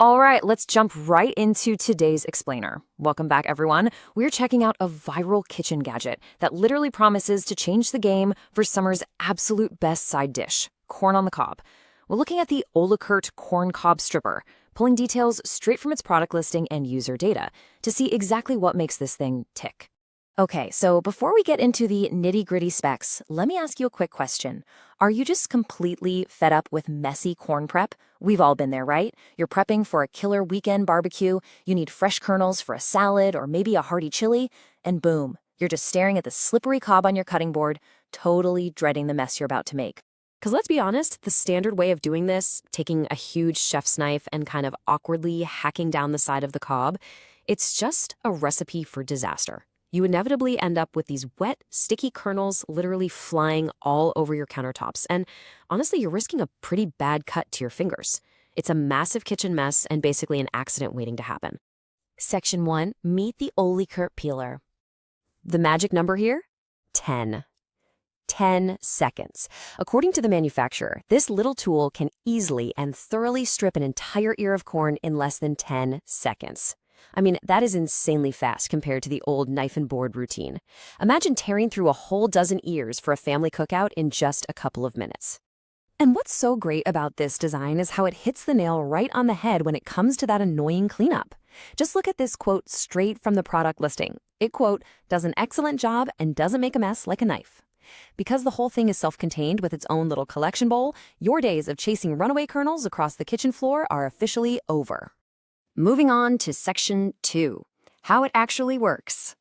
All right, let's jump right into today's explainer. Welcome back, everyone. We're checking out a viral kitchen gadget that literally promises to change the game for summer's absolute best side dish, corn on the cob. We're looking at the OLEKURT corn cob stripper, pulling details straight from its product listing and user data to see exactly what makes this thing tick. Okay, so before we get into the nitty-gritty specs, let me ask you a quick question. Are you just completely fed up with messy corn prep? We've all been there, right? You're prepping for a killer weekend barbecue, you need fresh kernels for a salad or maybe a hearty chili, and boom, you're just staring at the slippery cob on your cutting board, totally dreading the mess you're about to make. Because let's be honest, the standard way of doing this, taking a huge chef's knife and kind of awkwardly hacking down the side of the cob, it's just a recipe for disaster. You inevitably end up with these wet, sticky kernels literally flying all over your countertops. And honestly, you're risking a pretty bad cut to your fingers. It's a massive kitchen mess and basically an accident waiting to happen. Section 1, meet the OLEKURT peeler. The magic number here? 10. 10 seconds. According to the manufacturer, this little tool can easily and thoroughly strip an entire ear of corn in less than 10 seconds. I mean, that is insanely fast compared to the old knife and board routine. Imagine tearing through a whole dozen ears for a family cookout in just a couple of minutes. And what's so great about this design is how it hits the nail right on the head when it comes to that annoying cleanup. Just look at this quote straight from the product listing. It, quote, does an excellent job and doesn't make a mess like a knife. Because the whole thing is self-contained with its own little collection bowl, your days of chasing runaway kernels across the kitchen floor are officially over. Moving on to Section 2, how it actually works.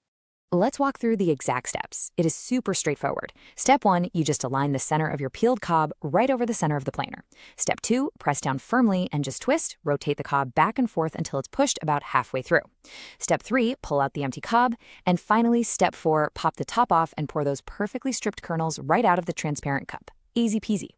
Let's walk through the exact steps. It is super straightforward. Step 1, you just align the center of your peeled cob right over the center of the planer. Step 2, press down firmly and just twist, rotate the cob back and forth until it's pushed about halfway through. Step 3, pull out the empty cob. And finally, Step 4, pop the top off and pour those perfectly stripped kernels right out of the transparent cup. Easy peasy.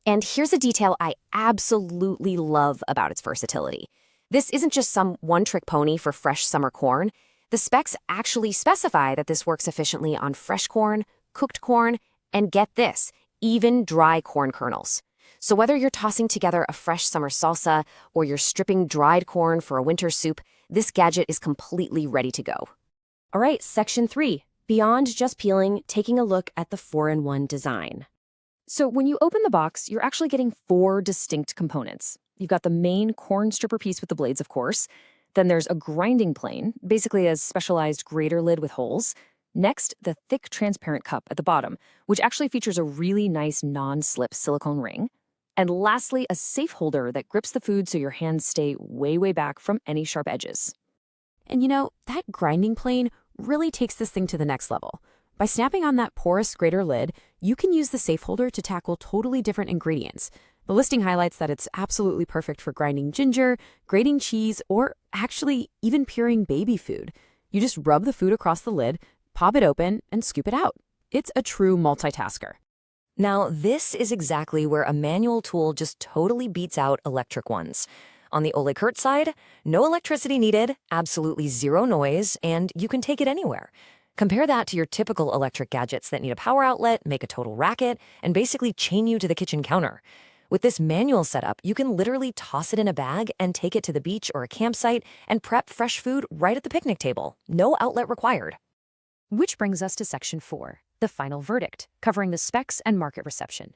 And here's a detail I absolutely love about its versatility. This isn't just some one-trick pony for fresh summer corn. The specs actually specify that this works efficiently on fresh corn, cooked corn, and get this, even dry corn kernels. So whether you're tossing together a fresh summer salsa or you're stripping dried corn for a winter soup, this gadget is completely ready to go. All right, Section 3, beyond just peeling, taking a look at the 4-in-1 design. So when you open the box, you're actually getting 4 distinct components. You've got the main corn stripper piece with the blades, of course. Then there's a grinding plane, basically a specialized grater lid with holes. Next, the thick transparent cup at the bottom, which actually features a really nice non-slip silicone ring. And lastly, a safe holder that grips the food so your hands stay way back from any sharp edges. And you know, that grinding plane really takes this thing to the next level. By snapping on that porous grater lid, you can use the safe holder to tackle totally different ingredients. The listing highlights that it's absolutely perfect for grinding ginger, grating cheese, or actually even puring baby food. You just rub the food across the lid, pop it open, and scoop it out. It's a true multitasker. Now, this is exactly where a manual tool just totally beats out electric ones. On the OLEKURT side, no electricity needed, absolutely zero noise, and you can take it anywhere. Compare that to your typical electric gadgets that need a power outlet, make a total racket, and basically chain you to the kitchen counter. With this manual setup, you can literally toss it in a bag and take it to the beach or a campsite and prep fresh food right at the picnic table. No outlet required. Which brings us to Section 4, the final verdict, covering the specs and market reception.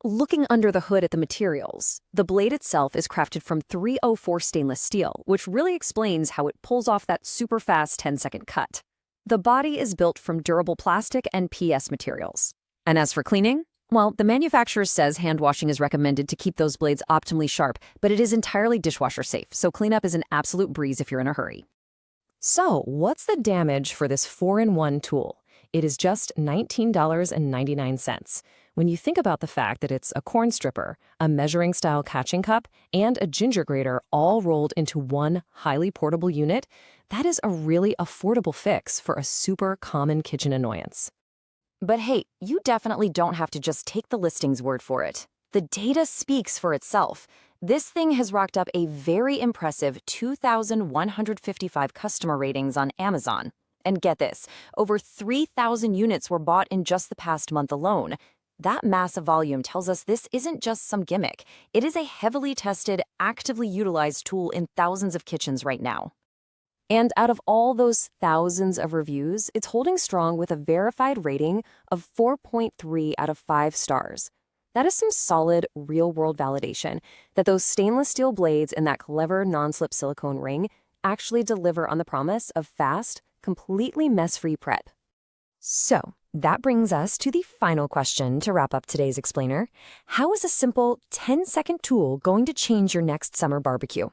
Looking under the hood at the materials, the blade itself is crafted from 304 stainless steel, which really explains how it pulls off that super fast 10-second cut. The body is built from durable plastic and PS materials. And as for cleaning, well, the manufacturer says hand washing is recommended to keep those blades optimally sharp, but it is entirely dishwasher safe, so cleanup is an absolute breeze if you're in a hurry. So, what's the damage for this 4-in-1 tool? It is just $19.99. When you think about the fact that it's a corn stripper, a measuring-style catching cup, and a ginger grater all rolled into one highly portable unit, that is a really affordable fix for a super common kitchen annoyance. But hey, you definitely don't have to just take the listing's word for it. The data speaks for itself. This thing has racked up a very impressive 2,155 customer ratings on Amazon. And get this, over 3,000 units were bought in just the past month alone. That massive volume tells us this isn't just some gimmick. It is a heavily tested, actively utilized tool in thousands of kitchens right now. And out of all those thousands of reviews, it's holding strong with a verified rating of 4.3 out of 5 stars. That is some solid, real-world validation that those stainless steel blades and that clever non-slip silicone ring actually deliver on the promise of fast, completely mess-free prep. So, that brings us to the final question to wrap up today's explainer. How is a simple 10-second tool going to change your next summer barbecue?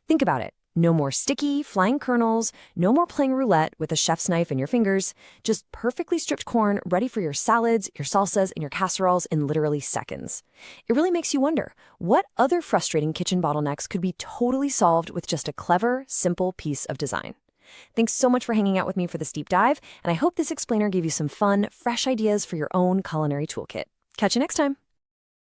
Think about it. No more sticky, flying kernels, no more playing roulette with a chef's knife in your fingers, just perfectly stripped corn ready for your salads, your salsas, and your casseroles in literally seconds. It really makes you wonder, what other frustrating kitchen bottlenecks could be totally solved with just a clever, simple piece of design? Thanks so much for hanging out with me for this deep dive, and I hope this explainer gave you some fun, fresh ideas for your own culinary toolkit. Catch you next time.